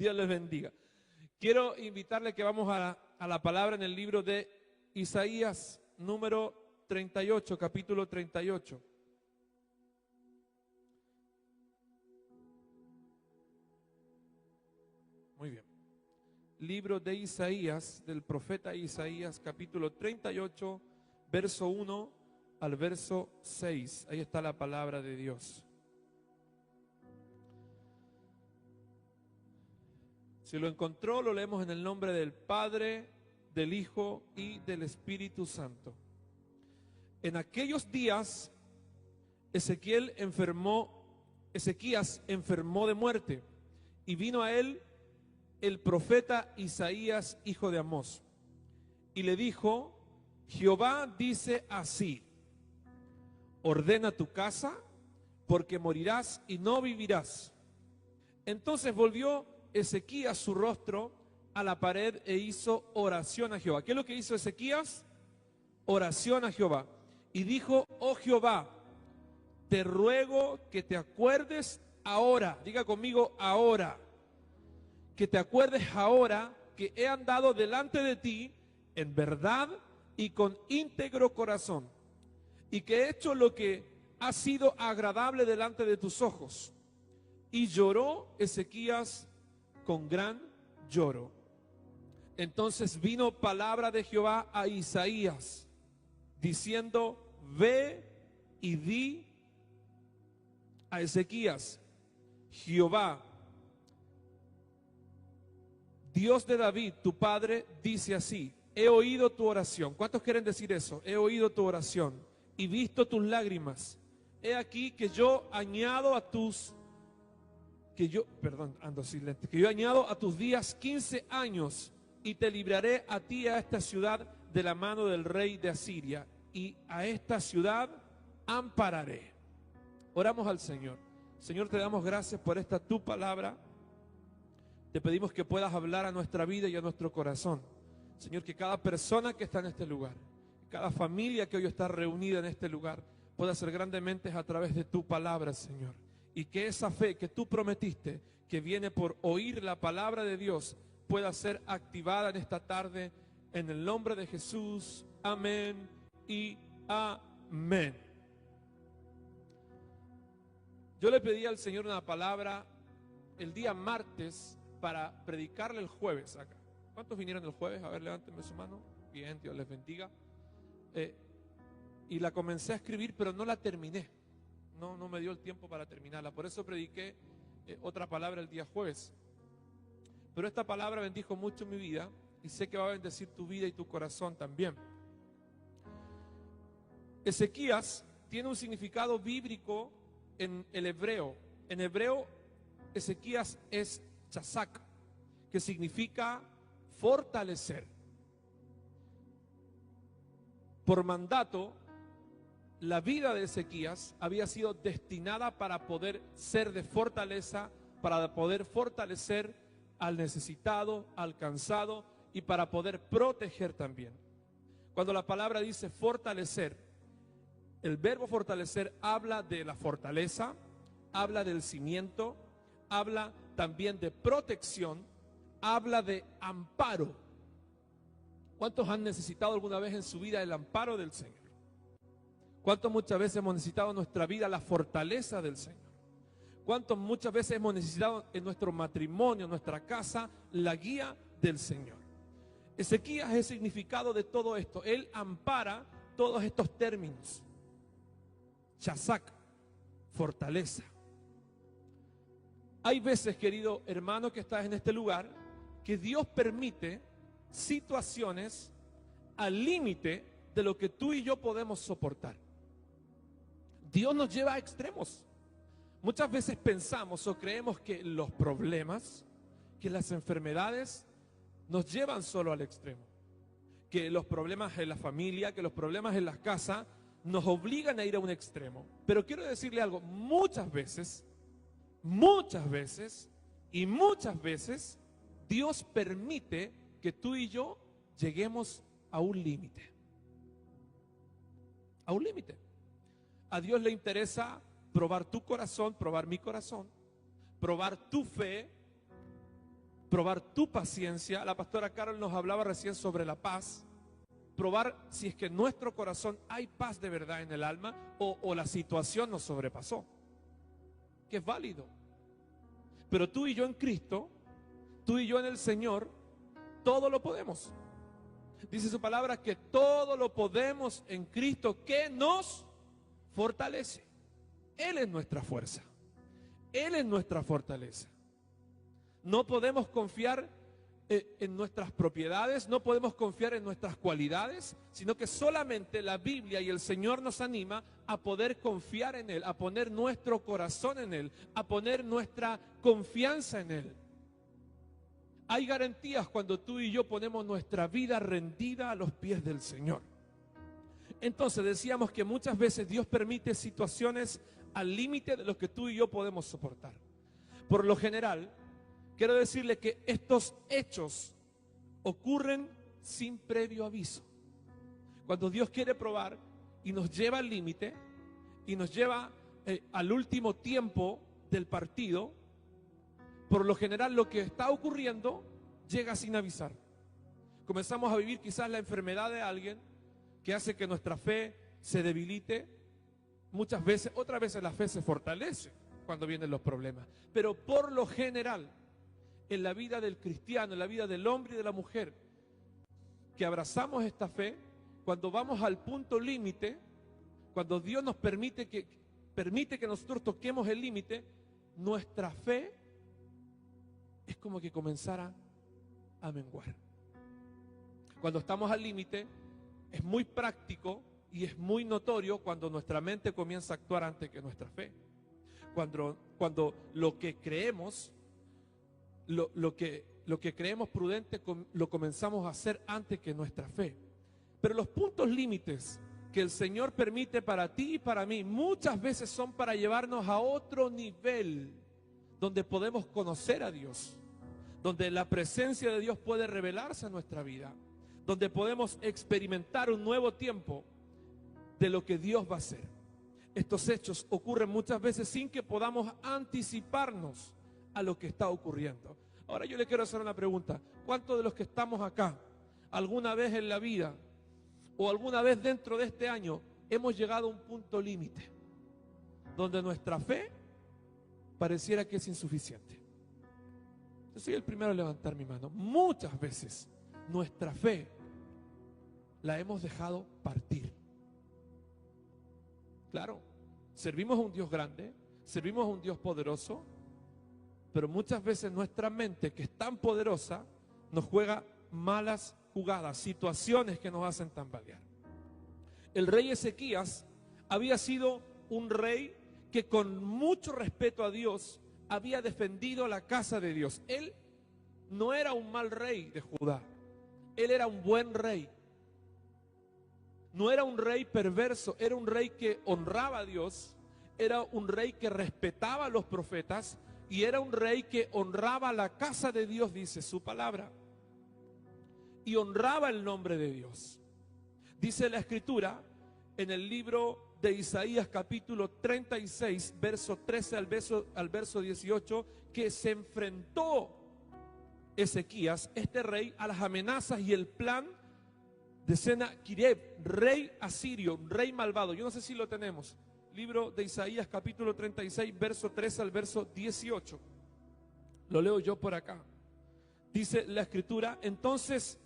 Dios les bendiga. Quiero invitarle que vamos a la palabra en el libro de Isaías, número 38, capítulo 38. Muy bien. Libro de Isaías, del profeta Isaías, capítulo 38, verso 1 al verso 6. Ahí está la palabra de Dios. Si lo encontró, lo leemos en el nombre del Padre, del Hijo y del Espíritu Santo. En aquellos días, Ezequías enfermó de muerte, y vino a él el profeta Isaías, hijo de Amós, y le dijo: Jehová dice así: ordena tu casa, porque morirás y no vivirás. Entonces volvió Ezequías su rostro a la pared e hizo oración a Jehová. ¿Qué es lo que hizo Ezequías? Oración a Jehová. Y dijo: oh Jehová, te ruego que te acuerdes ahora. Diga conmigo: ahora. Que te acuerdes ahora que he andado delante de ti en verdad y con íntegro corazón, y que he hecho lo que ha sido agradable delante de tus ojos. Y lloró Ezequías con gran lloro. Entonces vino palabra de Jehová a Isaías, diciendo: ve y di a Ezequías: Jehová, Dios de David, tu padre, dice así: he oído tu oración. ¿Cuántos quieren decir eso? He oído tu oración y visto tus lágrimas. He aquí que yo añado a tus añado a tus días 15 años, y te libraré a ti y a esta ciudad de la mano del rey de Asiria, y a esta ciudad ampararé. Oramos al Señor. Señor, te damos gracias por esta tu palabra. Te pedimos que puedas hablar a nuestra vida y a nuestro corazón. Señor, que cada persona que está en este lugar, cada familia que hoy está reunida en este lugar, pueda ser grandemente a través de tu palabra, Señor. Y que esa fe que tú prometiste, que viene por oír la palabra de Dios, pueda ser activada en esta tarde, en el nombre de Jesús. Amén y amén. Yo le pedí al Señor una palabra el día martes para predicarle el jueves acá. ¿Cuántos vinieron el jueves? A ver, levántenme su mano. Bien, Dios les bendiga. Y la comencé a escribir, pero no la terminé. No me dio el tiempo para terminarla. Por eso prediqué otra palabra el día jueves. Pero esta palabra bendijo mucho mi vida, y sé que va a bendecir tu vida y tu corazón también. Ezequías tiene un significado bíblico en el hebreo. En hebreo, Ezequías es Chazac, que significa fortalecer. Por mandato, la vida de Ezequías había sido destinada para poder ser de fortaleza, para poder fortalecer al necesitado, al cansado, y para poder proteger también. Cuando la palabra dice fortalecer, el verbo fortalecer habla de la fortaleza, habla del cimiento, habla también de protección, habla de amparo. ¿Cuántos han necesitado alguna vez en su vida el amparo del Señor? ¿Cuántos muchas veces hemos necesitado en nuestra vida la fortaleza del Señor? ¿Cuántos muchas veces hemos necesitado en nuestro matrimonio, en nuestra casa, la guía del Señor? Ezequías es el significado de todo esto. Él ampara todos estos términos. Chazac, fortaleza. Hay veces, querido hermano que estás en este lugar, que Dios permite situaciones al límite de lo que tú y yo podemos soportar. Dios nos lleva a extremos. Muchas veces pensamos o creemos que los problemas, que las enfermedades nos llevan solo al extremo, que los problemas en la familia, que los problemas en la casa nos obligan a ir a un extremo. Pero quiero decirle algo: muchas veces Dios permite que tú y yo lleguemos a un límite. A un límite. A Dios le interesa probar tu corazón, probar mi corazón, probar tu fe, probar tu paciencia. La pastora Carol nos hablaba recién sobre la paz. Probar si es que en nuestro corazón hay paz de verdad en el alma o la situación nos sobrepasó, que es válido. Pero tú y yo en Cristo, tú y yo en el Señor, todo lo podemos. Dice su palabra que todo lo podemos en Cristo que nos fortalece. Él es nuestra fuerza. Él es nuestra fortaleza. No podemos confiar en nuestras propiedades, no podemos confiar en nuestras cualidades, sino que solamente la Biblia y el Señor nos anima a poder confiar en Él, a poner nuestro corazón en Él, a poner nuestra confianza en Él. Hay garantías cuando tú y yo ponemos nuestra vida rendida a los pies del Señor. Entonces decíamos que muchas veces Dios permite situaciones al límite de lo que tú y yo podemos soportar. Por lo general, quiero decirle que estos hechos ocurren sin previo aviso. Cuando Dios quiere probar y nos lleva al límite y nos lleva al último tiempo del partido, por lo general lo que está ocurriendo llega sin avisar. Comenzamos a vivir quizás la enfermedad de alguien que hace que nuestra fe se debilite. Muchas veces, otras veces la fe se fortalece cuando vienen los problemas. Pero por lo general, en la vida del cristiano, en la vida del hombre y de la mujer, que abrazamos esta fe, cuando vamos al punto límite, cuando Dios nos permite que nosotros toquemos el límite, nuestra fe es como que comenzara a menguar. Cuando estamos al límite, es muy práctico y es muy notorio cuando nuestra mente comienza a actuar antes que nuestra fe. Cuando lo que creemos, lo que creemos prudente, lo comenzamos a hacer antes que nuestra fe. Pero los puntos límites que el Señor permite para ti y para mí, muchas veces son para llevarnos a otro nivel, donde podemos conocer a Dios, donde la presencia de Dios puede revelarse en nuestra vida, donde podemos experimentar un nuevo tiempo de lo que Dios va a hacer. Estos hechos ocurren muchas veces sin que podamos anticiparnos a lo que está ocurriendo. Ahora yo le quiero hacer una pregunta. ¿Cuántos de los que estamos acá, alguna vez en la vida o alguna vez dentro de este año, hemos llegado a un punto límite donde nuestra fe pareciera que es insuficiente? Yo soy el primero a levantar mi mano. Muchas veces nuestra fe la hemos dejado partir. Claro, servimos a un Dios grande, servimos a un Dios poderoso, pero muchas veces nuestra mente, que es tan poderosa, nos juega malas jugadas, situaciones que nos hacen tambalear. El rey Ezequías había sido un rey que con mucho respeto a Dios había defendido la casa de Dios. Él no era un mal rey de Judá, él era un buen rey. No era un rey perverso, era un rey que honraba a Dios, era un rey que respetaba a los profetas y era un rey que honraba la casa de Dios, dice su palabra, y honraba el nombre de Dios. Dice la Escritura en el libro de Isaías capítulo 36, verso 13 al verso 18, que se enfrentó Ezequías, este rey, a las amenazas y el plan de Sennacherib, rey asirio, rey malvado. Yo no sé si lo tenemos. Libro de Isaías capítulo 36, verso 13 al verso 18. Lo leo yo por acá. Dice la Escritura: entonces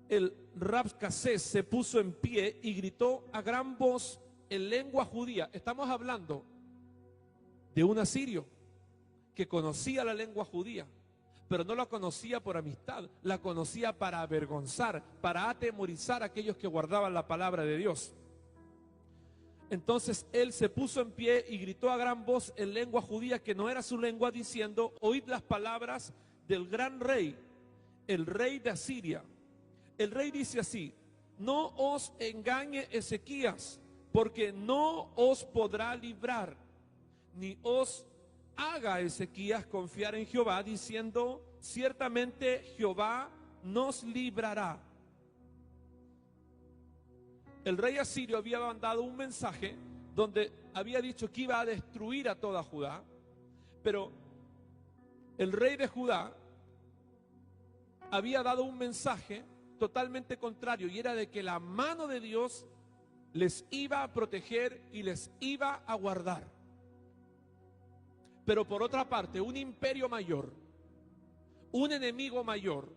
el Rabsacés se puso en pie y gritó a gran voz en lengua judía. Estamos hablando de un asirio que conocía la lengua judía, pero no la conocía por amistad, la conocía para avergonzar, para atemorizar a aquellos que guardaban la palabra de Dios. Entonces él se puso en pie y gritó a gran voz en lengua judía, que no era su lengua, diciendo: oíd las palabras del gran rey, el rey de Asiria. El rey dice así: no os engañe Ezequías, porque no os podrá librar, ni os haga Ezequías confiar en Jehová, diciendo: ciertamente Jehová nos librará. El rey asirio había mandado un mensaje donde había dicho que iba a destruir a toda Judá, pero el rey de Judá había dado un mensaje totalmente contrario, y era de que la mano de Dios les iba a proteger y les iba a guardar. Pero por otra parte, un imperio mayor, un enemigo mayor,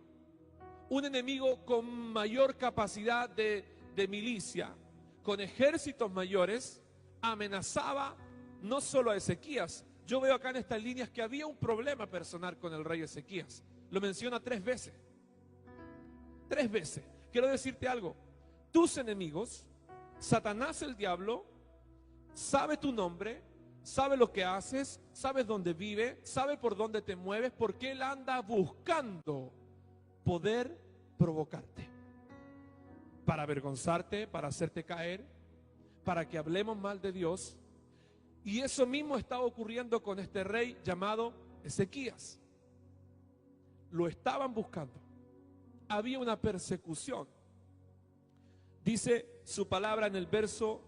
un enemigo con mayor capacidad de milicia, con ejércitos mayores, amenazaba no solo a Ezequías. Yo veo acá en estas líneas que había un problema personal con el rey Ezequías. Lo menciona 3 veces. 3 veces. Quiero decirte algo. Tus enemigos, Satanás el diablo, sabe tu nombre, sabe lo que haces, sabe dónde vive, sabe por dónde te mueves, porque él anda buscando poder provocarte, para avergonzarte, para hacerte caer, para que hablemos mal de Dios. Y eso mismo estaba ocurriendo con este rey llamado Ezequías. Lo estaban buscando. Había una persecución. Dice su palabra en el verso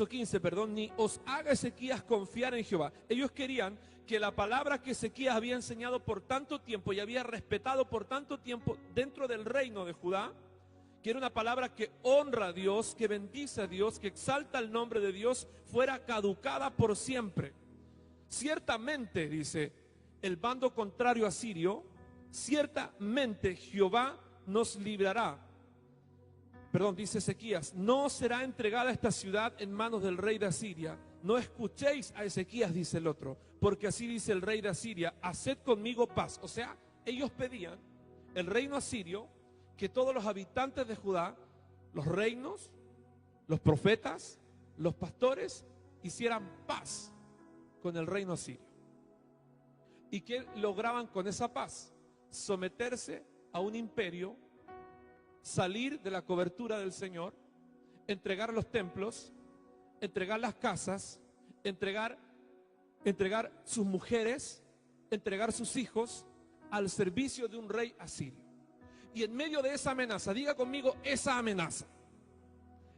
15, ni os haga Ezequías confiar en Jehová. Ellos querían que la palabra que Ezequías había enseñado por tanto tiempo y había respetado por tanto tiempo dentro del reino de Judá, que era una palabra que honra a Dios, que bendice a Dios, que exalta el nombre de Dios, fuera caducada por siempre. Ciertamente, dice el bando contrario asirio, ciertamente Jehová nos librará. Dice Ezequías, no será entregada esta ciudad en manos del rey de Asiria. No escuchéis a Ezequías, dice el otro, porque así dice el rey de Asiria, haced conmigo paz. O sea, ellos pedían, el reino asirio, que todos los habitantes de Judá, los reinos, los profetas, los pastores, hicieran paz con el reino asirio. ¿Y qué lograban con esa paz? Someterse a un imperio, salir de la cobertura del Señor, entregar los templos, entregar las casas, entregar sus mujeres, entregar sus hijos al servicio de un rey asirio. Y en medio de esa amenaza, diga conmigo, esa amenaza,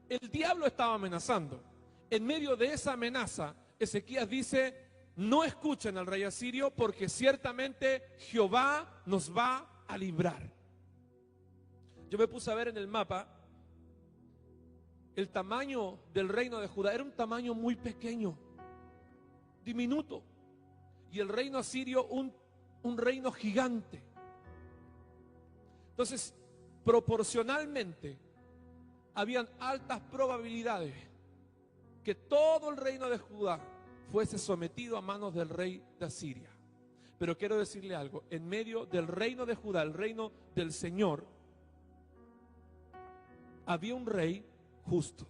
el diablo estaba amenazando. En medio de esa amenaza, Ezequías dice, no escuchen al rey asirio, porque ciertamente Jehová nos va a librar. Yo me puse a ver en el mapa el tamaño del reino de Judá. Era un tamaño muy pequeño, diminuto. Y el reino asirio un reino gigante. Entonces, proporcionalmente, habían altas probabilidades que todo el reino de Judá fuese sometido a manos del rey de Asiria. Pero quiero decirle algo, en medio del reino de Judá, el reino del Señor, había un rey justo.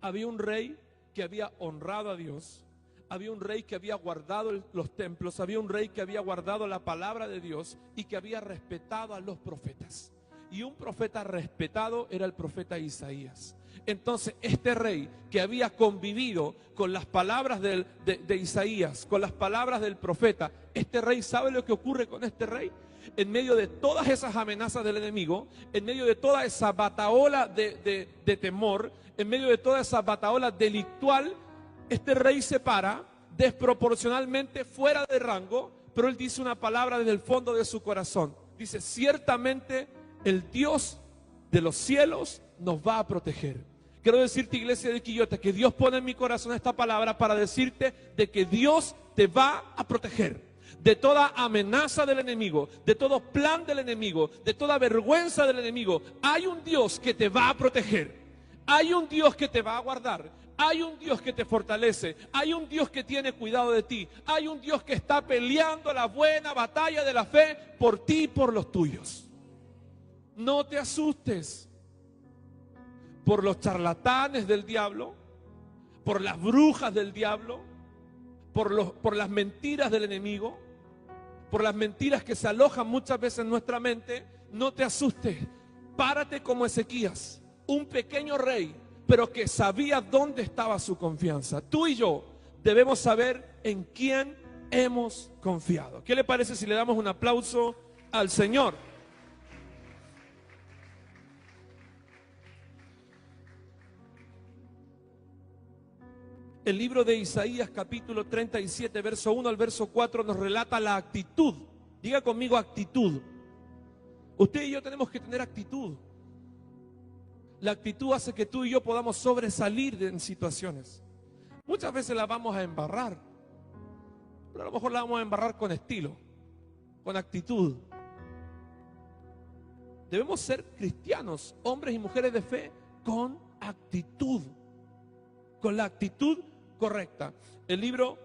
Había un rey que había honrado a Dios. Había un rey que había guardado los templos. Había un rey que había guardado la palabra de Dios y que había respetado a los profetas. Y un profeta respetado era el profeta Isaías. Entonces este rey que había convivido con las palabras de Isaías, con las palabras del profeta, este rey, ¿sabe lo que ocurre con este rey? En medio de todas esas amenazas del enemigo, en medio de toda esa batahola de temor, en medio de toda esa batahola delictual, este rey se para desproporcionalmente fuera de rango, pero él dice una palabra desde el fondo de su corazón. Dice, ciertamente el Dios de los cielos nos va a proteger. Quiero decirte, iglesia de Quillota, que Dios pone en mi corazón esta palabra para decirte de que Dios te va a proteger de toda amenaza del enemigo, de todo plan del enemigo, de toda vergüenza del enemigo. Hay un Dios que te va a proteger. Hay un Dios que te va a guardar. Hay un Dios que te fortalece. Hay un Dios que tiene cuidado de ti. Hay un Dios que está peleando la buena batalla de la fe por ti y por los tuyos. No te asustes por los charlatanes del diablo, por las brujas del diablo, por las mentiras del enemigo, por las mentiras que se alojan muchas veces en nuestra mente. No te asustes. Párate como Ezequías, un pequeño rey, pero que sabía dónde estaba su confianza. Tú y yo debemos saber en quién hemos confiado. ¿Qué le parece si le damos un aplauso al Señor? El libro de Isaías capítulo 37, verso 1 al verso 4 nos relata la actitud Diga conmigo actitud. Usted y yo tenemos que tener actitud. La actitud hace que tú y yo podamos sobresalir en situaciones. Muchas veces la vamos a embarrar, pero a lo mejor la vamos a embarrar con estilo, con actitud. Debemos ser cristianos, hombres y mujeres de fe, con actitud, con la actitud correcta. El libro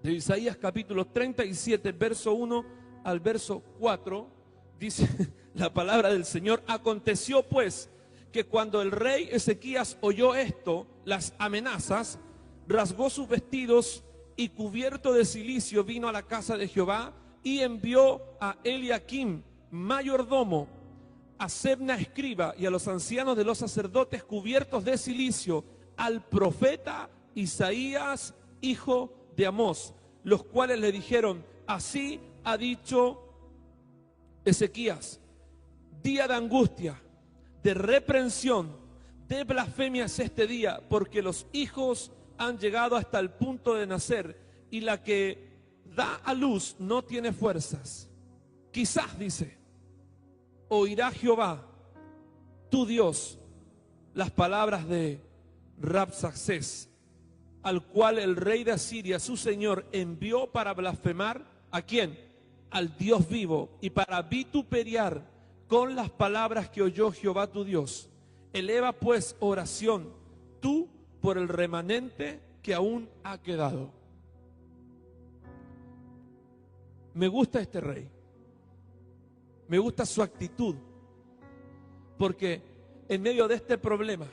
de Isaías capítulo 37, verso 1 al verso 4, dice la palabra del Señor: aconteció pues que cuando el rey Ezequías oyó esto, las amenazas, rasgó sus vestidos y cubierto de cilicio vino a la casa de Jehová y envió a Eliakim, mayordomo, a Sebna escriba y a los ancianos de los sacerdotes cubiertos de cilicio, al profeta Isaías, hijo de Amós, los cuales le dijeron: así ha dicho Ezequías, día de angustia, de reprensión, de blasfemia es este día, porque los hijos han llegado hasta el punto de nacer y la que da a luz no tiene fuerzas. Quizás, dice, oirá Jehová, tu Dios, las palabras de Rabsaces, al cual el rey de Asiria, su señor, envió para blasfemar, ¿a quién? Al Dios vivo, y para vituperiar con las palabras que oyó Jehová tu Dios. Eleva pues oración tú por el remanente que aún ha quedado. Me gusta este rey, me gusta su actitud, porque en medio de este problema,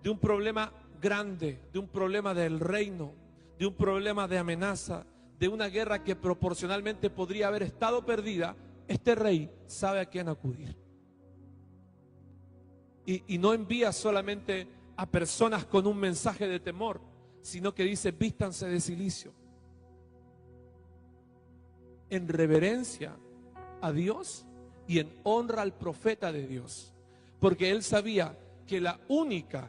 de un problema grande, de un problema del reino, de un problema de amenaza, de una guerra que proporcionalmente podría haber estado perdida, este rey sabe a quién acudir. Y no envía solamente a personas con un mensaje de temor, sino que dice: vístanse de cilicio, en reverencia a Dios y en honra al profeta de Dios, porque él sabía que la única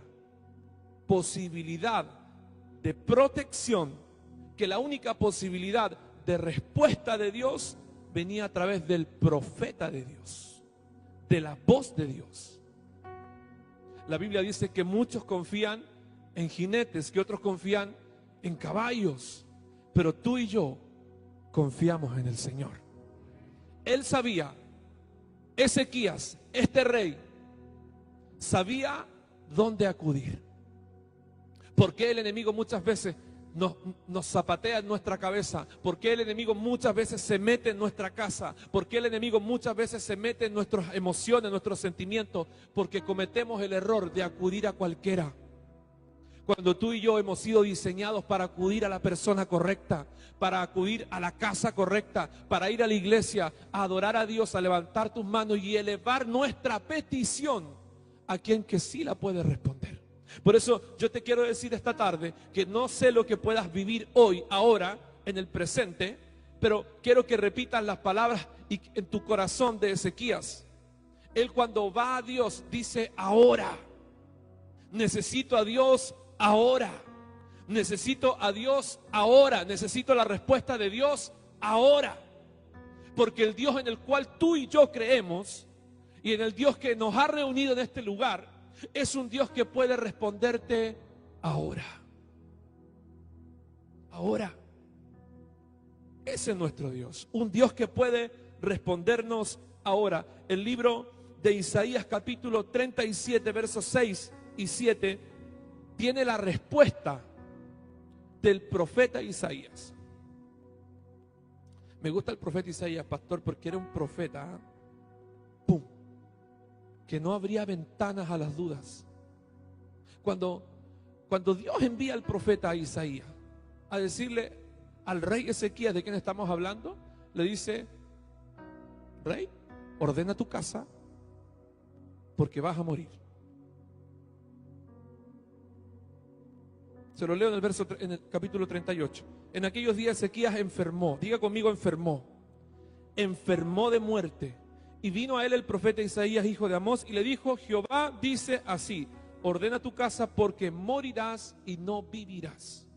posibilidad de protección, que la única posibilidad de respuesta de Dios venía a través del profeta de Dios, de la voz de Dios. La Biblia dice que muchos confían en jinetes, que otros confían en caballos, pero tú y yo confiamos en el Señor. Él sabía, Ezequías, este rey, sabía dónde acudir. Porque el enemigo muchas veces nos zapatea en nuestra cabeza? Porque el enemigo muchas veces se mete en nuestra casa? Porque el enemigo muchas veces se mete en nuestras emociones, nuestros sentimientos? Porque cometemos el error de acudir a cualquiera, cuando tú y yo hemos sido diseñados para acudir a la persona correcta, para acudir a la casa correcta, para ir a la iglesia, a adorar a Dios, a levantar tus manos y elevar nuestra petición a quien que sí la puede responder. Por eso yo te quiero decir esta tarde que no sé lo que puedas vivir hoy, ahora, en el presente, pero quiero que repitas las palabras en tu corazón de Ezequías. Él, cuando va a Dios, dice: ahora. Necesito a Dios ahora. Necesito a Dios ahora. Necesito la respuesta de Dios ahora. Porque el Dios en el cual tú y yo creemos, y en el Dios que nos ha reunido en este lugar, es un Dios que puede responderte ahora. Ahora. Ese es nuestro Dios. Un Dios que puede respondernos ahora. El libro de Isaías capítulo 37, versos 6 y 7 tiene la respuesta del profeta Isaías. Me gusta el profeta Isaías, pastor, porque era un profeta, ¡pum!, que no abría ventanas a las dudas. Cuando Dios envía al profeta Isaías a decirle al rey Ezequías, ¿de quién estamos hablando?, le dice: rey, ordena tu casa porque vas a morir. Se lo leo en el capítulo 38. En aquellos días Ezequías enfermó. Diga conmigo: enfermó. Enfermó de muerte. Y vino a él el profeta Isaías, hijo de Amós, y le dijo: Jehová dice así: ordena tu casa porque morirás y no vivirás.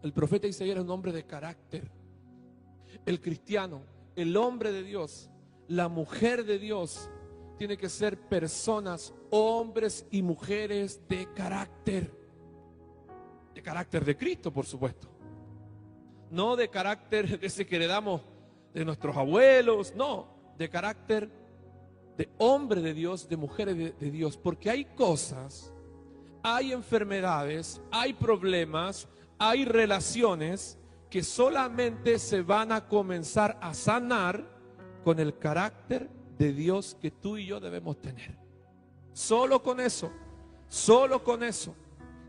El profeta Isaías era un hombre de carácter. El cristiano, el hombre de Dios, la mujer de Dios, tiene que ser personas, hombres y mujeres de carácter. De carácter de Cristo, por supuesto. No de carácter de ese que heredamos de nuestros abuelos, no, de carácter de hombre de Dios, de mujer de Dios. Porque hay cosas, hay enfermedades, hay problemas, hay relaciones que solamente se van a comenzar a sanar con el carácter de Dios que tú y yo debemos tener. Solo con eso, solo con eso.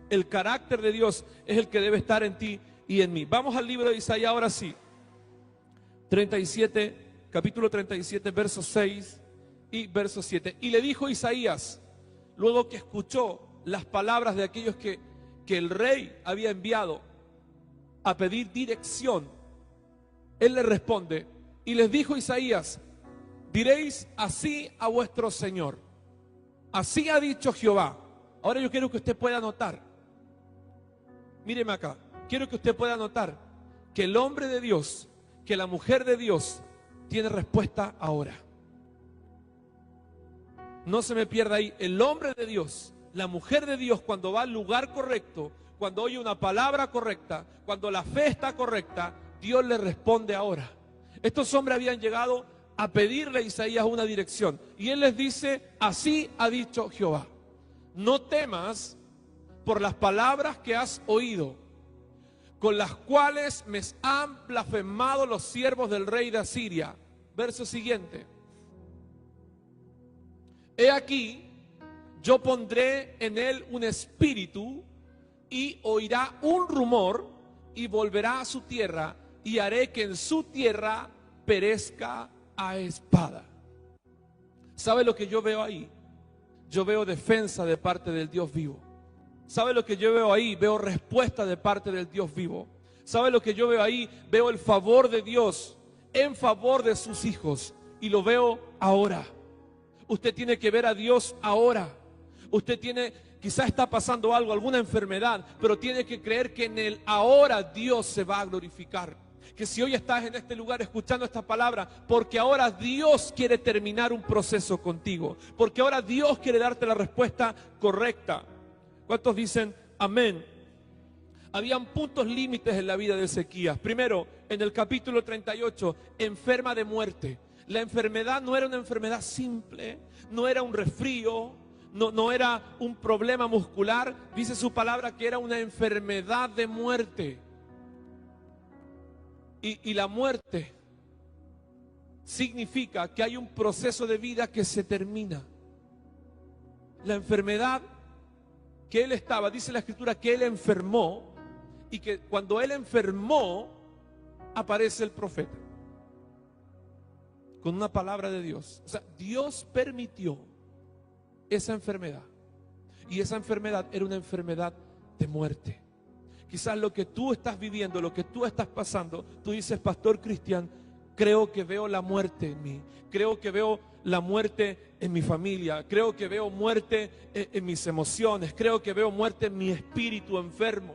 El carácter de Dios es el que debe estar en ti y en mí. Vamos al libro de Isaías ahora sí. 37, capítulo 37, versos 6 y verso 7. Y le dijo Isaías, luego que escuchó las palabras de aquellos que el rey había enviado a pedir dirección, él le responde y les dijo Isaías: diréis así a vuestro Señor, así ha dicho Jehová. Ahora yo quiero que usted pueda notar, míreme acá, quiero que usted pueda notar que el hombre de Dios, que la mujer de Dios tiene respuesta ahora. No se me pierda ahí. El hombre de Dios, la mujer de Dios, cuando va al lugar correcto, cuando oye una palabra correcta, cuando la fe está correcta, Dios le responde ahora. Estos hombres habían llegado a pedirle a Isaías una dirección y él les dice: así ha dicho Jehová, no temas por las palabras que has oído, con las cuales me han blasfemado los siervos del rey de Asiria. Verso siguiente: he aquí, yo pondré en él un espíritu y oirá un rumor y volverá a su tierra, y haré que en su tierra perezca a espada. ¿Sabe lo que yo veo ahí? Yo veo defensa de parte del Dios vivo. ¿Sabe lo que yo veo ahí? Veo respuesta de parte del Dios vivo. ¿Sabe lo que yo veo ahí? Veo el favor de Dios en favor de sus hijos, y lo veo ahora. Usted tiene que ver a Dios ahora. Usted tiene, quizás está pasando algo, alguna enfermedad, pero tiene que creer que en el ahora Dios se va a glorificar. Que si hoy estás en este lugar escuchando esta palabra, porque ahora Dios quiere terminar un proceso contigo, porque ahora Dios quiere darte la respuesta correcta. ¿Cuántos dicen amén? Habían puntos límites en la vida de Ezequías. Primero, en el capítulo 38, enferma de muerte. La enfermedad no era una enfermedad simple, no era un resfrío, no era un problema muscular. Dice su palabra que era una enfermedad de muerte. Y la muerte significa que hay un proceso de vida que se termina. La enfermedad que él estaba, dice la escritura que él enfermó, y que cuando él enfermó aparece el profeta con una palabra de Dios. O sea, Dios permitió esa enfermedad, y esa enfermedad era una enfermedad de muerte. Quizás lo que tú estás viviendo, lo que tú estás pasando, tú dices: Pastor Cristian, creo que veo la muerte en mí, creo que veo la muerte en mi familia, creo que veo muerte en mis emociones, creo que veo muerte en mi espíritu enfermo,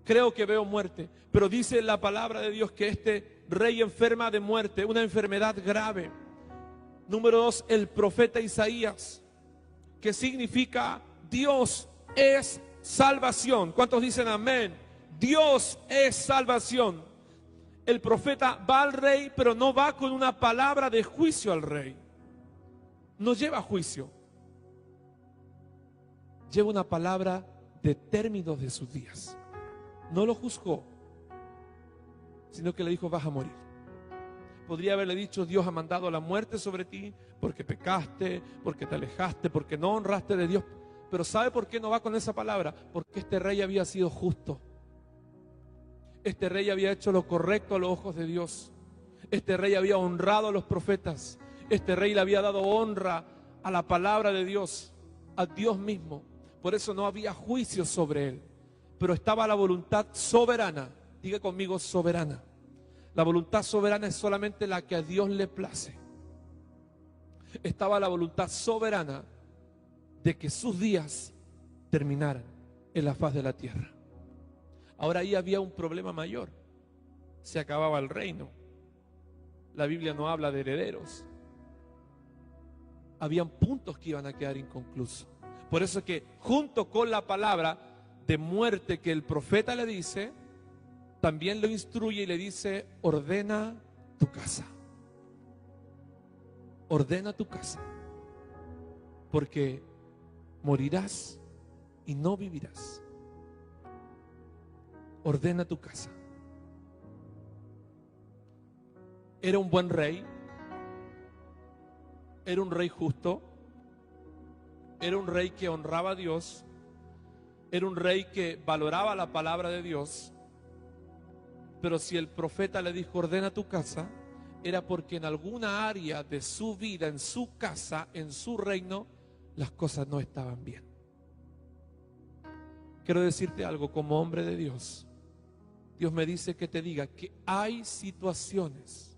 creo que veo muerte. Pero dice la palabra de Dios que este rey enferma de muerte, una enfermedad grave. Número 2, el profeta Isaías, que significa Dios es salvación. ¿Cuántos dicen amén? Dios es salvación. El profeta va al rey, pero no va con una palabra de juicio al rey. No lleva juicio. Lleva una palabra de términos de sus días. No lo juzgó, sino que le dijo: vas a morir. Podría haberle dicho: Dios ha mandado la muerte sobre ti porque pecaste, porque te alejaste, porque no honraste de Dios. Pero ¿sabe por qué no va con esa palabra? Porque este rey había sido justo. Este rey había hecho lo correcto a los ojos de Dios. Este rey había honrado a los profetas. Este rey le había dado honra a la palabra de Dios, a Dios mismo. Por eso no había juicio sobre él. Pero estaba la voluntad soberana. Diga conmigo: soberana. La voluntad soberana es solamente la que a Dios le place. Estaba la voluntad soberana de que sus días terminaran en la faz de la tierra. Ahora ahí había un problema mayor. Se acababa el reino. La Biblia no habla de herederos. Habían puntos que iban a quedar inconclusos. Por eso que junto con la palabra de muerte que el profeta le dice, también lo instruye y le dice: ordena tu casa. Ordena tu casa, porque morirás y no vivirás. Ordena tu casa. Era un buen rey. Era un rey justo. Era un rey que honraba a Dios. Era un rey que valoraba la palabra de Dios. Pero si el profeta le dijo: ordena tu casa, era porque en alguna área de su vida, en su casa, en su reino, las cosas no estaban bien. Quiero decirte algo como hombre de Dios. Dios me dice que te diga que hay situaciones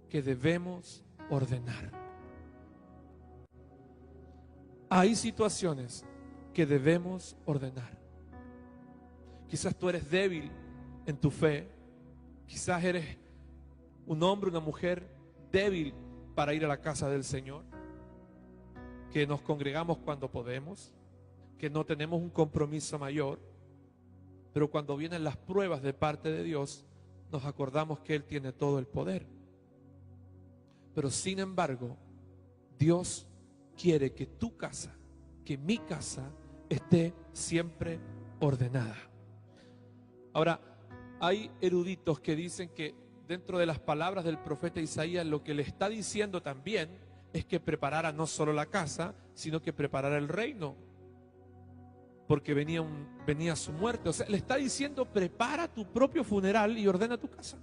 que debemos ordenar. Hay situaciones que debemos ordenar. Quizás tú eres débil en tu fe. Quizás eres un hombre, una mujer débil para ir a la casa del Señor, que nos congregamos cuando podemos, que no tenemos un compromiso mayor, pero cuando vienen las pruebas de parte de Dios, nos acordamos que Él tiene todo el poder. Pero sin embargo, Dios quiere que tu casa, que mi casa, esté siempre ordenada. Ahora, hay eruditos que dicen que dentro de las palabras del profeta Isaías, lo que le está diciendo también es que preparara no solo la casa, sino que preparara el reino, porque venía su muerte. O sea, le está diciendo: prepara tu propio funeral y ordena tu casa.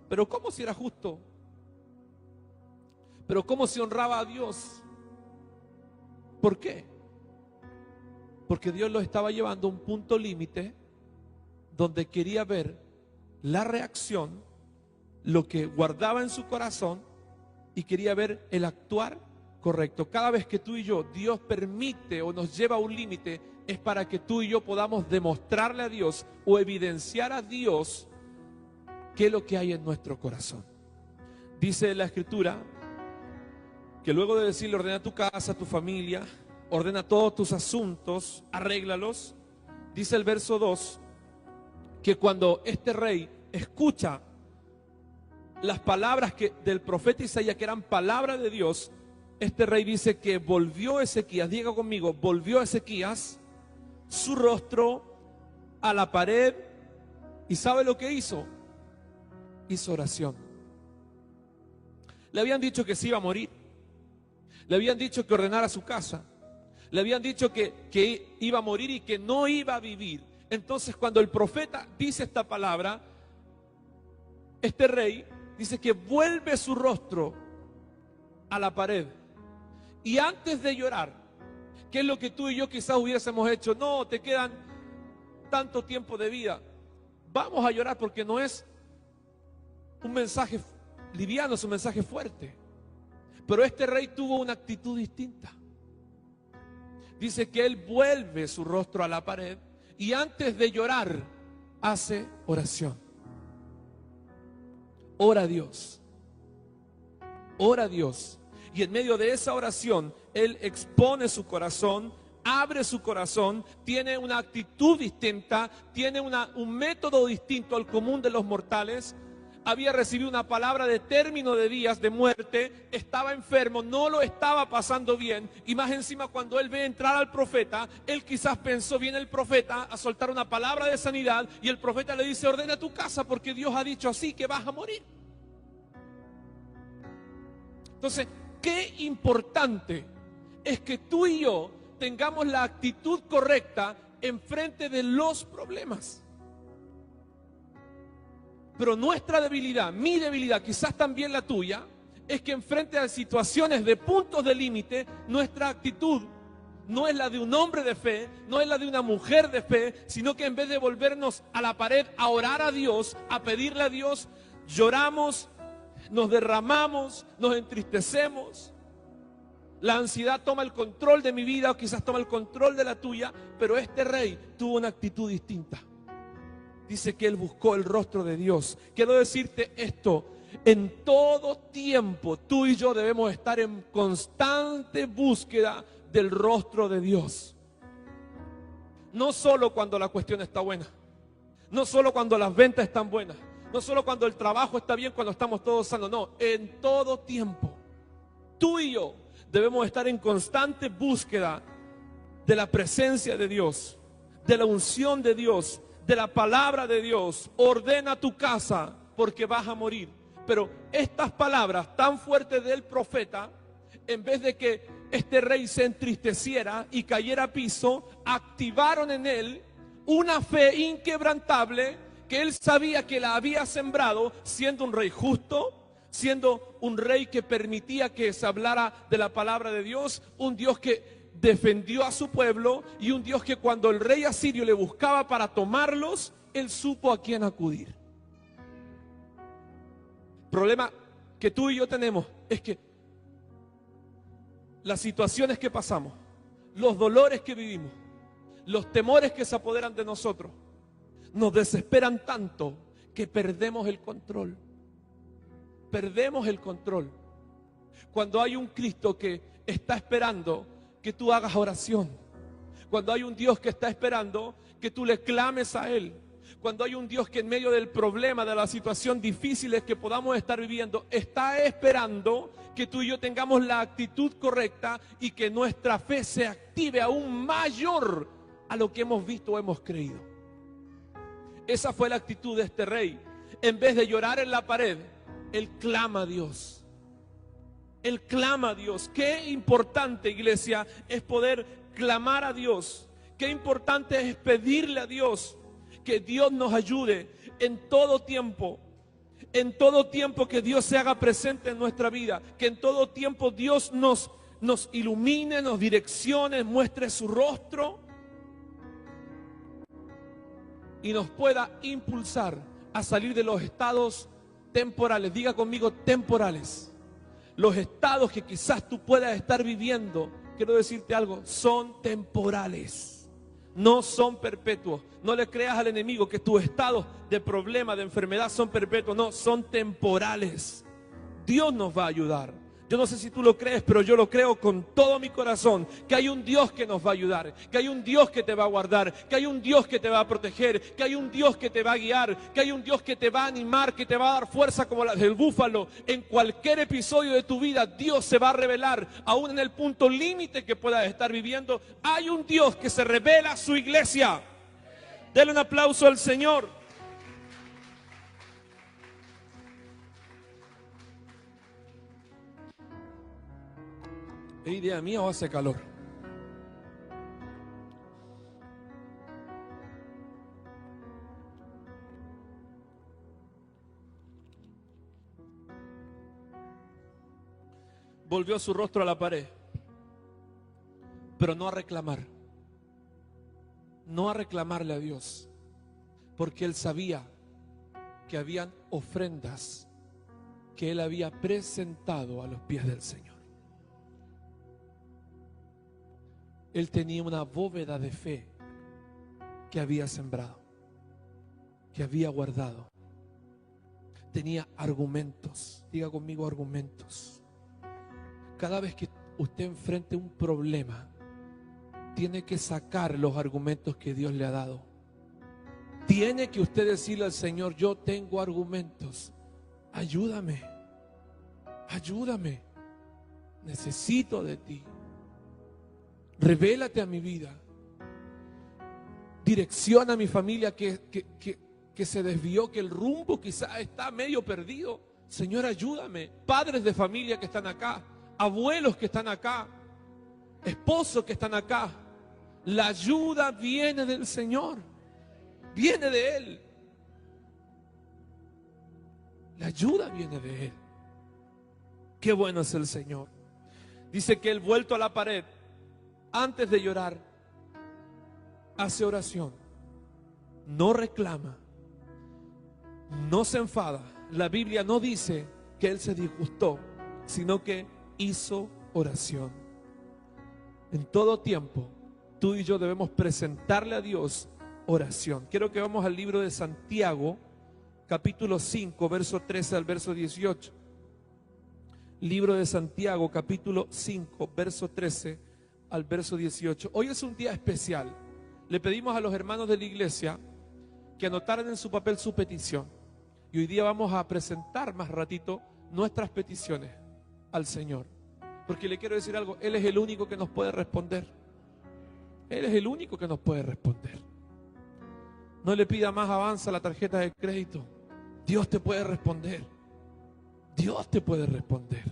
Pero ¿cómo si era justo? Pero ¿cómo se honraba a Dios? ¿Por qué? Porque Dios lo estaba llevando a un punto límite donde quería ver la reacción, lo que guardaba en su corazón, y quería ver el actuar correcto. Cada vez que tú y yo, Dios permite o nos lleva a un límite, es para que tú y yo podamos demostrarle a Dios o evidenciar a Dios qué es lo que hay en nuestro corazón. Dice la Escritura que luego de decirle: ordena tu casa, tu familia, ordena todos tus asuntos, arréglalos, dice el verso 2, que cuando este rey escucha las palabras del profeta Isaías, que eran palabras de Dios, este rey dice que volvió Ezequías, diga conmigo, volvió Ezequías su rostro a la pared. ¿Y sabe lo que hizo? Hizo oración. Le habían dicho que se iba a morir. Le habían dicho que ordenara su casa. Le habían dicho que iba a morir y que no iba a vivir. Entonces, cuando el profeta dice esta palabra, este rey dice que vuelve su rostro a la pared. Y antes de llorar, ¿qué es lo que tú y yo quizás hubiésemos hecho? No, te quedan tanto tiempo de vida. Vamos a llorar, porque no es un mensaje liviano, es un mensaje fuerte. Pero este rey tuvo una actitud distinta. Dice que él vuelve su rostro a la pared y antes de llorar hace oración. Ora a Dios. Ora a Dios. Y en medio de esa oración, él expone su corazón, abre su corazón, tiene una actitud distinta, tiene un método distinto al común de los mortales. Había recibido una palabra de término de días de muerte, estaba enfermo, no lo estaba pasando bien, y más encima cuando él ve entrar al profeta, él quizás pensó: viene el profeta a soltar una palabra de sanidad, y el profeta le dice: ordena tu casa porque Dios ha dicho así que vas a morir. Entonces, qué importante es que tú y yo tengamos la actitud correcta en frente de los problemas. Pero nuestra debilidad, mi debilidad, quizás también la tuya, es que enfrente a situaciones de puntos de límite, nuestra actitud no es la de un hombre de fe, no es la de una mujer de fe, sino que en vez de volvernos a la pared a orar a Dios, a pedirle a Dios, lloramos, nos derramamos, nos entristecemos. La ansiedad toma el control de mi vida o quizás toma el control de la tuya, pero este rey tuvo una actitud distinta. Dice que él buscó el rostro de Dios. Quiero decirte esto, en todo tiempo tú y yo debemos estar en constante búsqueda del rostro de Dios. No solo cuando la cuestión está buena, no solo cuando las ventas están buenas, no solo cuando el trabajo está bien, cuando estamos todos sanos, no, en todo tiempo. Tú y yo debemos estar en constante búsqueda de la presencia de Dios, de la unción de Dios, de la palabra de Dios. Ordena tu casa porque vas a morir. Pero estas palabras tan fuertes del profeta, en vez de que este rey se entristeciera y cayera a piso, activaron en él una fe inquebrantable que él sabía que la había sembrado, siendo un rey justo, siendo un rey que permitía que se hablara de la palabra de Dios, un Dios que defendió a su pueblo y un Dios que cuando el rey asirio le buscaba para tomarlos, él supo a quién acudir. El problema que tú y yo tenemos es que las situaciones que pasamos, los dolores que vivimos, los temores que se apoderan de nosotros, nos desesperan tanto que perdemos el control. Perdemos el control. Cuando hay un Cristo que está esperando que tú hagas oración, cuando hay un Dios que está esperando que tú le clames a Él, cuando hay un Dios que en medio del problema, de la situación difíciles que podamos estar viviendo, está esperando que tú y yo tengamos la actitud correcta y que nuestra fe se active aún mayor a lo que hemos visto o hemos creído. Esa fue la actitud de este rey. En vez de llorar en la pared, él clama a Dios. Él clama a Dios. Qué importante, iglesia, es poder clamar a Dios. Qué importante es pedirle a Dios que Dios nos ayude en todo tiempo. En todo tiempo que Dios se haga presente en nuestra vida. Que en todo tiempo Dios nos ilumine, nos direccione, muestre su rostro y nos pueda impulsar a salir de los estados temporales. Diga conmigo, temporales. Los estados que quizás tú puedas estar viviendo, quiero decirte algo, son temporales, no son perpetuos. No le creas al enemigo que tus estados de problema, de enfermedad son perpetuos. No, son temporales. Dios nos va a ayudar. Yo no sé si tú lo crees, pero yo lo creo con todo mi corazón, que hay un Dios que nos va a ayudar, que hay un Dios que te va a guardar, que hay un Dios que te va a proteger, que hay un Dios que te va a guiar, que hay un Dios que te va a animar, que te va a dar fuerza como la del búfalo. En cualquier episodio de tu vida, Dios se va a revelar, aún en el punto límite que puedas estar viviendo. Hay un Dios que se revela a su iglesia. Denle un aplauso al Señor. ¿Es idea mía o hace calor? Volvió su rostro a la pared, pero no a reclamar. No a reclamarle a Dios, porque él sabía que habían ofrendas que él había presentado a los pies del Señor. Él tenía una bóveda de fe que había sembrado, que había guardado. Tenía argumentos. Diga conmigo, argumentos. Cada vez que usted enfrente un problema, tiene que sacar los argumentos que Dios le ha dado. Tiene que usted decirle al Señor: yo tengo argumentos. Ayúdame. Ayúdame. Necesito de ti. Revélate a mi vida. Direcciona a mi familia que se desvió, que el rumbo quizás está medio perdido. Señor, ayúdame. Padres de familia que están acá, abuelos que están acá, esposos que están acá. La ayuda viene del Señor. Viene de Él. La ayuda viene de Él. Qué bueno es el Señor. Dice que Él, vuelto a la pared, antes de llorar, hace oración. No reclama. No se enfada. La Biblia no dice que Él se disgustó, sino que hizo oración. En todo tiempo, tú y yo debemos presentarle a Dios oración. Quiero que vamos al libro de Santiago, capítulo 5, verso 13 al verso 18. Libro de Santiago, capítulo 5, verso 13 al verso 18. Hoy es un día especial. Le pedimos a los hermanos de la iglesia que anotaran en su papel su petición. Y hoy día vamos a presentar más ratito nuestras peticiones al Señor. Porque le quiero decir algo, Él es el único que nos puede responder. Él es el único que nos puede responder. No le pida más avance a la tarjeta de crédito. Dios te puede responder. Dios te puede responder.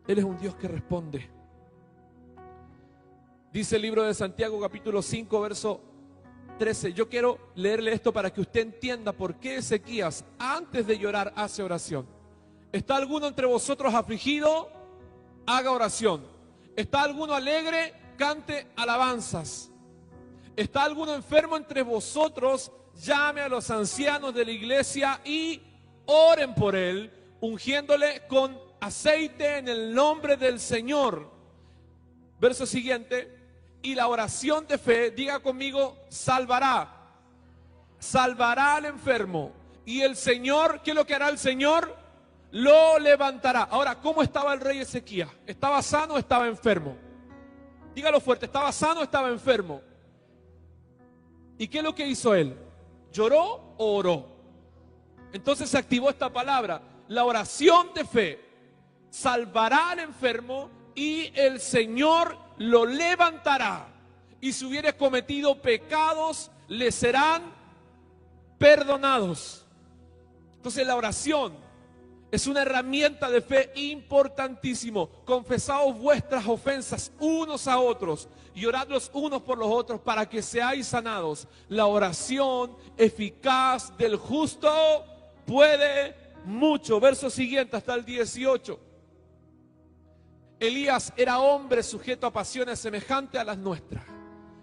Él es un Dios que responde. Dice el libro de Santiago, capítulo 5, verso 13. Yo quiero leerle esto para que usted entienda por qué Ezequías, antes de llorar, hace oración. ¿Está alguno entre vosotros afligido? Haga oración. ¿Está alguno alegre? Cante alabanzas. ¿Está alguno enfermo entre vosotros? Llame a los ancianos de la iglesia y oren por él, ungiéndole con aceite en el nombre del Señor. Verso siguiente. Y la oración de fe, diga conmigo, salvará. Salvará al enfermo. Y el Señor, ¿qué es lo que hará el Señor? Lo levantará. Ahora, ¿cómo estaba el rey Ezequías? ¿Estaba sano o estaba enfermo? Dígalo fuerte, ¿estaba sano o estaba enfermo? ¿Y qué es lo que hizo él? ¿Lloró o oró? Entonces se activó esta palabra, la oración de fe. Salvará al enfermo y el Señor lo levantará. Y si hubiere cometido pecados, le serán perdonados. Entonces la oración es una herramienta de fe importantísimo. Confesaos vuestras ofensas unos a otros y orad los unos por los otros para que seáis sanados. La oración eficaz del justo puede mucho. Verso siguiente hasta el 18. Elías era hombre sujeto a pasiones semejantes a las nuestras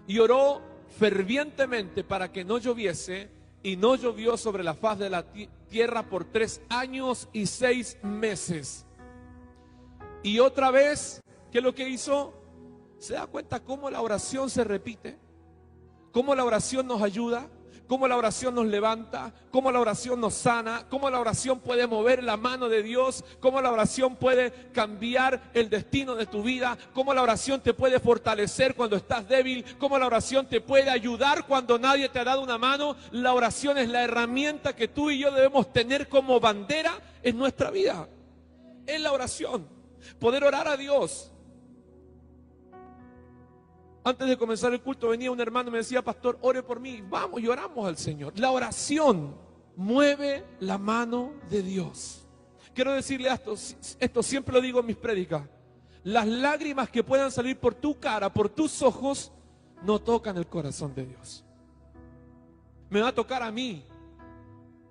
y oró fervientemente para que no lloviese, y no llovió sobre la faz de la tierra por 3 años y 6 meses. Y otra vez, ¿qué es lo que hizo? ¿Se da cuenta cómo la oración se repite? ¿Cómo la oración nos ayuda? ¿Cómo la oración nos levanta? ¿Cómo la oración nos sana? ¿Cómo la oración puede mover la mano de Dios? ¿Cómo la oración puede cambiar el destino de tu vida? ¿Cómo la oración te puede fortalecer cuando estás débil? ¿Cómo la oración te puede ayudar cuando nadie te ha dado una mano? La oración es la herramienta que tú y yo debemos tener como bandera en nuestra vida. Es la oración. Poder orar a Dios. Antes de comenzar el culto venía un hermano y me decía, pastor, ore por mí. Vamos y oramos al Señor. La oración mueve la mano de Dios. Quiero decirle esto siempre lo digo en mis prédicas. Las lágrimas que puedan salir por tu cara, por tus ojos, no tocan el corazón de Dios. Me va a tocar a mí,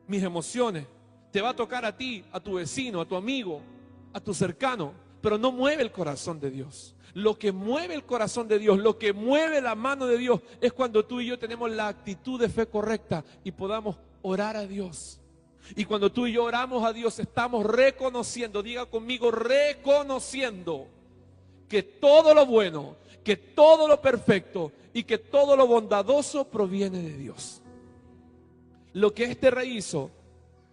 mis emociones. Te va a tocar a ti, a tu vecino, a tu amigo, a tu cercano, pero no mueve el corazón de Dios. Lo que mueve el corazón de Dios, lo que mueve la mano de Dios, es cuando tú y yo tenemos la actitud de fe correcta y podamos orar a Dios. Y cuando tú y yo oramos a Dios, estamos reconociendo, diga conmigo, reconociendo que todo lo bueno, que todo lo perfecto y que todo lo bondadoso proviene de Dios. Lo que este rey hizo,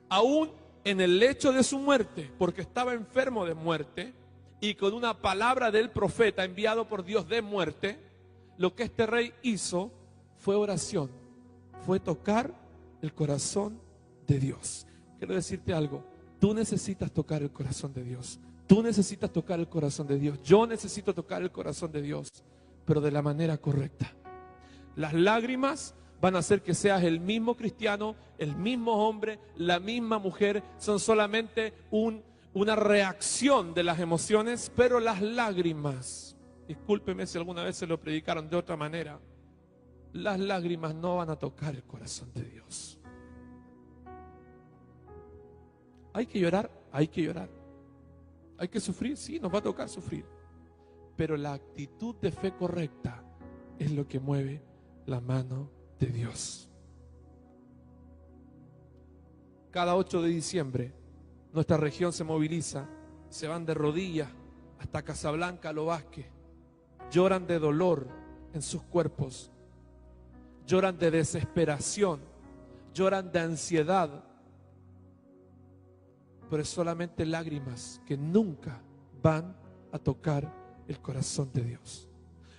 aún en el lecho de su muerte, porque estaba enfermo de muerte, y con una palabra del profeta enviado por Dios de muerte, lo que este rey hizo fue oración, fue tocar el corazón de Dios. Quiero decirte algo, tú necesitas tocar el corazón de Dios, tú necesitas tocar el corazón de Dios, yo necesito tocar el corazón de Dios, pero de la manera correcta. Las lágrimas van a hacer que seas el mismo cristiano, el mismo hombre, la misma mujer, son solamente una reacción de las emociones, pero las lágrimas, discúlpeme si alguna vez se lo predicaron de otra manera, las lágrimas no van a tocar el corazón de Dios. Hay que llorar, hay que llorar. Hay que sufrir, sí, nos va a tocar sufrir. Pero la actitud de fe correcta es lo que mueve la mano de Dios. Cada 8 de diciembre nuestra región se moviliza, se van de rodillas hasta Casablanca, Lo Vázquez, lloran de dolor en sus cuerpos, lloran de desesperación, lloran de ansiedad, pero es solamente lágrimas que nunca van a tocar el corazón de Dios.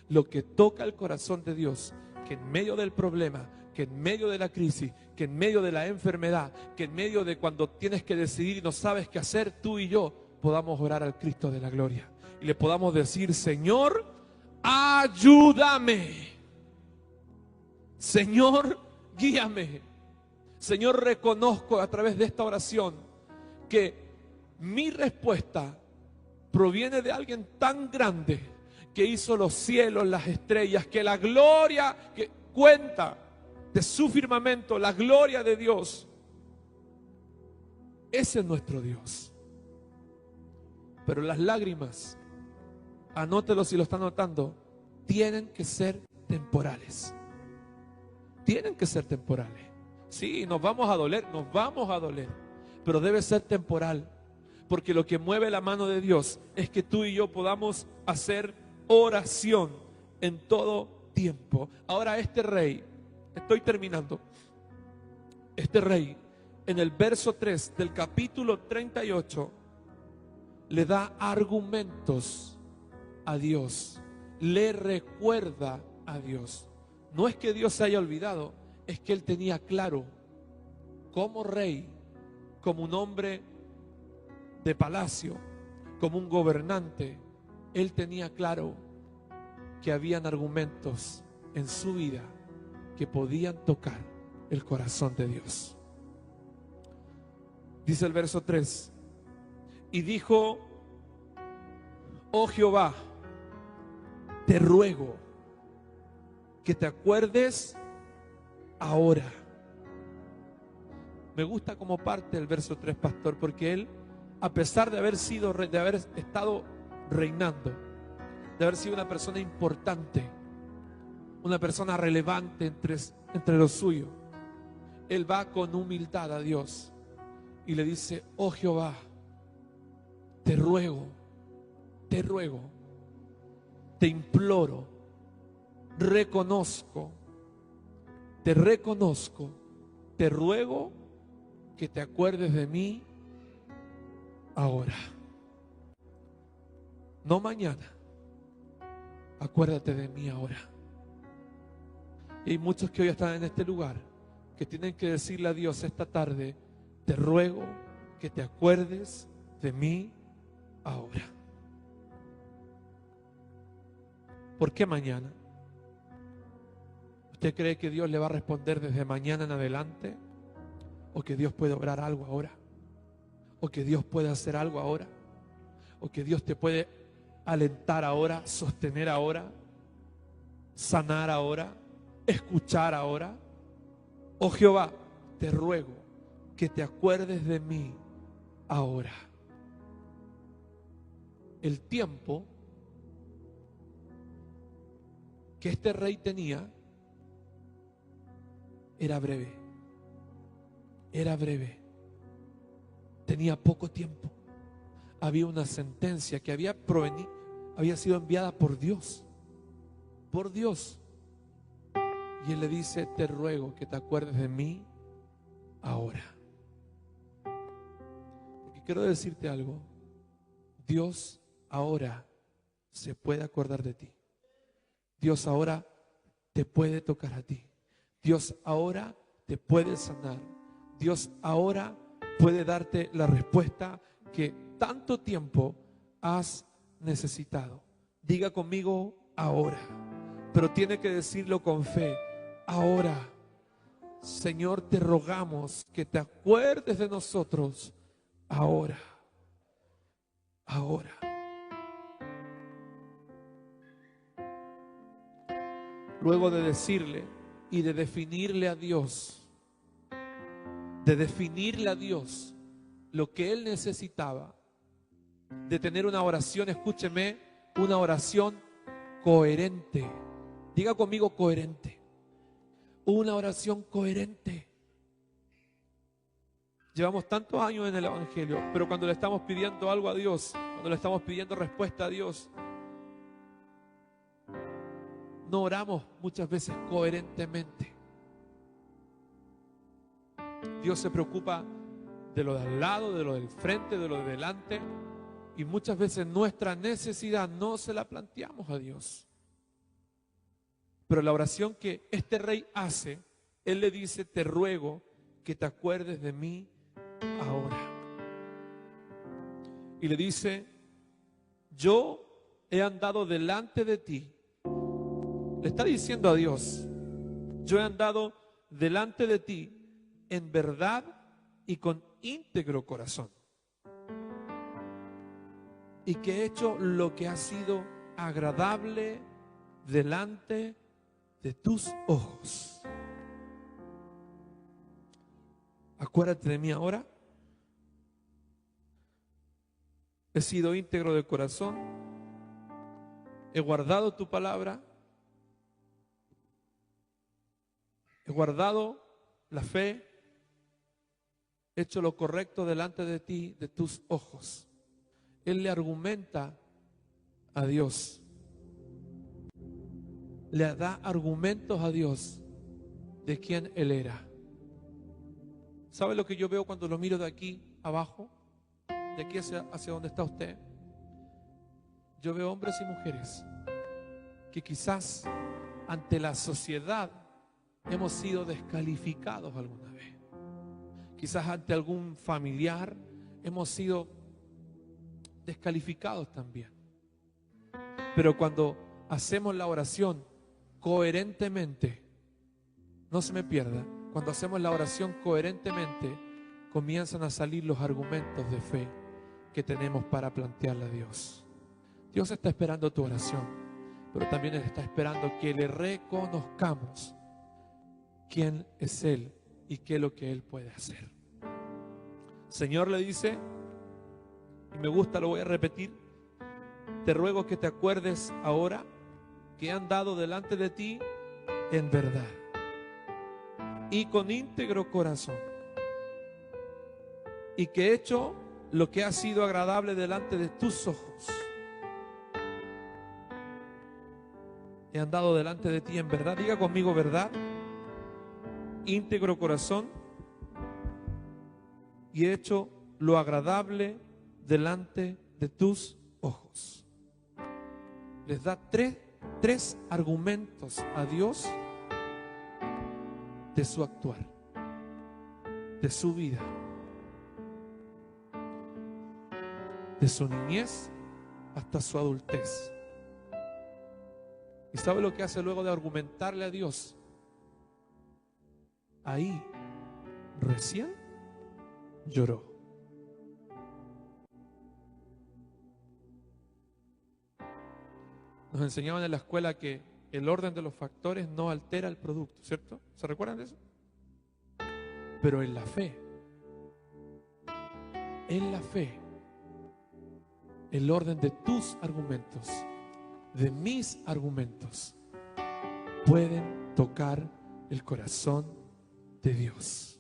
Lo que toca el corazón de Dios, que en medio del problema, que en medio de la crisis, que en medio de la enfermedad, que en medio de cuando tienes que decidir y no sabes qué hacer, tú y yo podamos orar al Cristo de la gloria y le podamos decir: Señor, ayúdame. Señor, guíame. Señor, reconozco a través de esta oración que mi respuesta proviene de alguien tan grande que hizo los cielos, las estrellas, que la gloria que cuenta de su firmamento, la gloria de Dios. Ese es nuestro Dios. Pero las lágrimas, anótelo si lo están notando, tienen que ser temporales. Tienen que ser temporales. Sí, nos vamos a doler, pero debe ser temporal. Porque lo que mueve la mano de Dios es que tú y yo podamos hacer oración en todo tiempo. Ahora este rey, estoy terminando, este rey en el verso 3 del capítulo 38 le da argumentos a Dios, le recuerda a Dios. No es que Dios se haya olvidado, es que él tenía claro, como rey, como un hombre de palacio, como un gobernante, él tenía claro que habían argumentos en su vida que podían tocar el corazón de Dios. Dice el verso 3: y dijo: oh Jehová, te ruego que te acuerdes ahora. Me gusta como parte del verso 3, pastor, porque él, a pesar de haber estado reinando, de haber sido una persona importante, una persona relevante entre los suyos, él va con humildad a Dios y le dice: oh Jehová, te ruego, te imploro, te reconozco, te ruego que te acuerdes de mí ahora, no mañana. Acuérdate de mí ahora. Y hay muchos que hoy están en este lugar que tienen que decirle a Dios esta tarde: te ruego que te acuerdes de mí ahora. ¿Por qué mañana? ¿Usted cree que Dios le va a responder desde mañana en adelante? ¿O que Dios puede obrar algo ahora? ¿O que Dios puede hacer algo ahora? ¿O que Dios te puede alentar ahora, sostener ahora, sanar ahora, escuchar ahora? Oh Jehová, te ruego que te acuerdes de mí ahora. El tiempo que este rey tenía era breve. Era breve. Tenía poco tiempo. Había una sentencia que había sido enviada por Dios. Por Dios. Y él le dice: te ruego que te acuerdes de mí ahora. Porque quiero decirte algo. Dios ahora se puede acordar de ti. Dios ahora te puede tocar a ti. Dios ahora te puede sanar. Dios ahora puede darte la respuesta que tanto tiempo has necesitado. Diga conmigo: ahora. Pero tiene que decirlo con fe. Ahora. Señor, te rogamos que te acuerdes de nosotros ahora. Ahora. Luego de decirle y de definirle a Dios, lo que él necesitaba, de tener una oración, escúcheme, una oración coherente. Diga conmigo: coherente. Una oración coherente. Llevamos tantos años en el Evangelio, pero cuando le estamos pidiendo algo a Dios, cuando le estamos pidiendo respuesta a Dios, no oramos muchas veces coherentemente. Dios se preocupa de lo de al lado, de lo del frente, de lo de delante, y muchas veces nuestra necesidad no se la planteamos a Dios. Pero la oración que este rey hace, él le dice: te ruego que te acuerdes de mí ahora. Y le dice: yo he andado delante de ti. Le está diciendo a Dios: yo he andado delante de ti en verdad y con íntegro corazón, y que he hecho lo que ha sido agradable delante de tus ojos. Acuérdate de mí ahora. He sido íntegro de corazón, he guardado tu palabra, he guardado la fe, he hecho lo correcto delante de ti, de tus ojos. Él le argumenta a Dios, le da argumentos a Dios de quién Él era. ¿Sabe lo que yo veo cuando lo miro de aquí abajo? De aquí hacia donde está usted. Yo veo hombres y mujeres que quizás ante la sociedad hemos sido descalificados alguna vez. Quizás ante algún familiar hemos sido descalificados también. Pero cuando hacemos la oración coherentemente, no se me pierda, cuando hacemos la oración coherentemente, comienzan a salir los argumentos de fe que tenemos para plantearle a Dios. Dios está esperando tu oración, pero también Él está esperando que le reconozcamos quién es Él y qué es lo que Él puede hacer. Señor le dice, y me gusta, lo voy a repetir: te ruego que te acuerdes ahora que he andado delante de ti en verdad y con íntegro corazón, y que he hecho lo que ha sido agradable delante de tus ojos. He andado delante de ti en verdad. Diga conmigo: verdad, íntegro corazón, y he hecho lo agradable delante de tus ojos. Les da tres argumentos a Dios de su actuar, de su vida, de su niñez hasta su adultez. ¿Y sabe lo que hace luego de argumentarle a Dios? Ahí recién lloró. Nos enseñaban en la escuela que el orden de los factores no altera el producto, ¿cierto? ¿Se recuerdan de eso? Pero en la fe, el orden de tus argumentos, de mis argumentos, pueden tocar el corazón de Dios.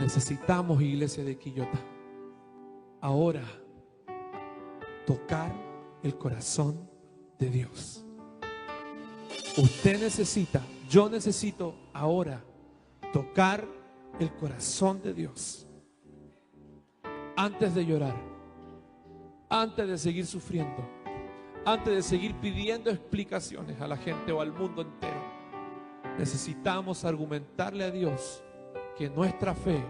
Necesitamos, iglesia de Quillota, ahora tocar el corazón de Dios. Usted necesita, yo necesito ahora tocar el corazón de Dios. Antes de llorar, antes de seguir sufriendo, antes de seguir pidiendo explicaciones a la gente o al mundo entero, necesitamos argumentarle a Dios que nuestra fe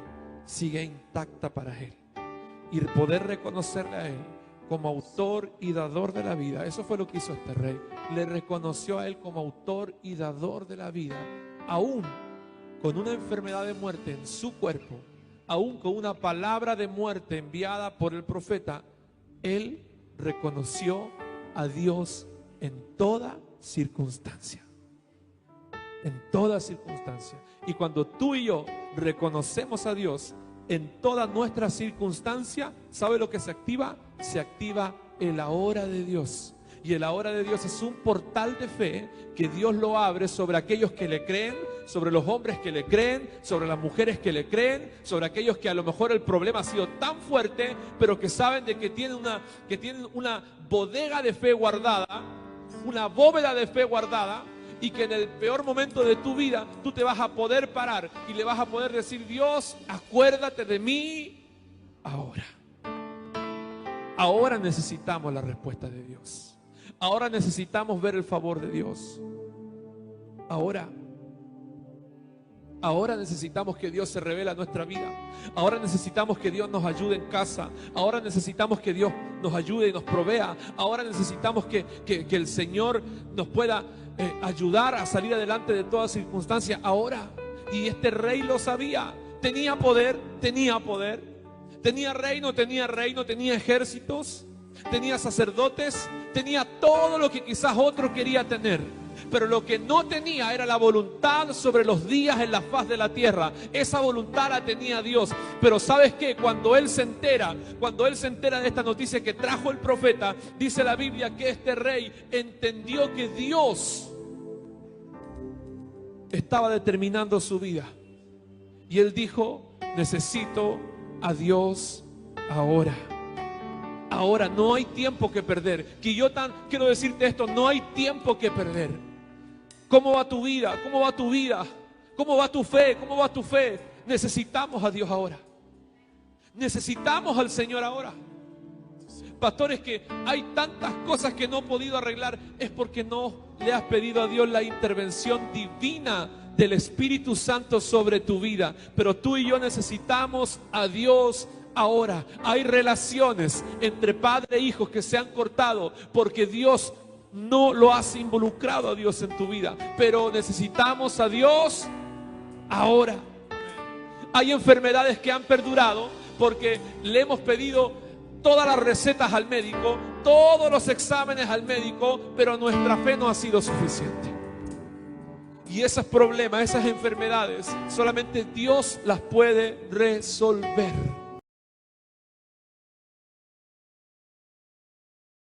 sigue intacta para Él y poder reconocerle a Él como autor y dador de la vida. Eso fue lo que hizo este rey. Le reconoció a Él como autor y dador de la vida, aún con una enfermedad de muerte en su cuerpo, aún con una palabra de muerte enviada por el profeta. Él reconoció a Dios en toda circunstancia. En toda circunstancia. Y cuando tú y yo reconocemos a Dios en toda nuestra circunstancia, ¿sabe lo que se activa? Se activa el ahora de Dios. Y el ahora de Dios es un portal de fe que Dios lo abre sobre aquellos que le creen, sobre los hombres que le creen, sobre las mujeres que le creen, sobre aquellos que a lo mejor el problema ha sido tan fuerte, pero que saben de que tienen una bodega de fe guardada, una bóveda de fe guardada, y que en el peor momento de tu vida tú te vas a poder parar y le vas a poder decir: Dios, acuérdate de mí ahora. Ahora necesitamos la respuesta de Dios. Ahora necesitamos ver el favor de Dios. Ahora necesitamos que Dios se revele a nuestra vida. Ahora necesitamos que Dios nos ayude en casa. Ahora necesitamos que Dios nos ayude y nos provea. Ahora necesitamos que el Señor nos pueda ayudar a salir adelante de toda circunstancia. Ahora. Y este rey lo sabía. Tenía poder. Tenía reino, tenía ejércitos, tenía sacerdotes, tenía todo lo que quizás otro quería tener. Pero lo que no tenía era la voluntad sobre los días en la faz de la tierra. Esa voluntad la tenía Dios. Pero ¿sabes qué? Cuando él se entera de esta noticia que trajo el profeta, dice la Biblia que este rey entendió que Dios estaba determinando su vida. Y él dijo: necesito a Dios ahora. Ahora, no hay tiempo que perder. Quiero decirte esto: no hay tiempo que perder. ¿Cómo va tu vida? ¿Cómo va tu vida? ¿Cómo va tu fe? ¿Cómo va tu fe? Necesitamos a Dios ahora. Necesitamos al Señor ahora. Pastores, que hay tantas cosas que no he podido arreglar, es porque no le has pedido a Dios la intervención divina del Espíritu Santo sobre tu vida. Pero tú y yo necesitamos a Dios ahora. Hay relaciones entre padre e hijos que se han cortado porque Dios no lo has involucrado a Dios en tu vida. Pero necesitamos a Dios ahora. Hay enfermedades que han perdurado porque le hemos pedido todas las recetas al médico, todos los exámenes al médico, pero nuestra fe no ha sido suficiente. Y esos problemas, esas enfermedades, solamente Dios las puede resolver.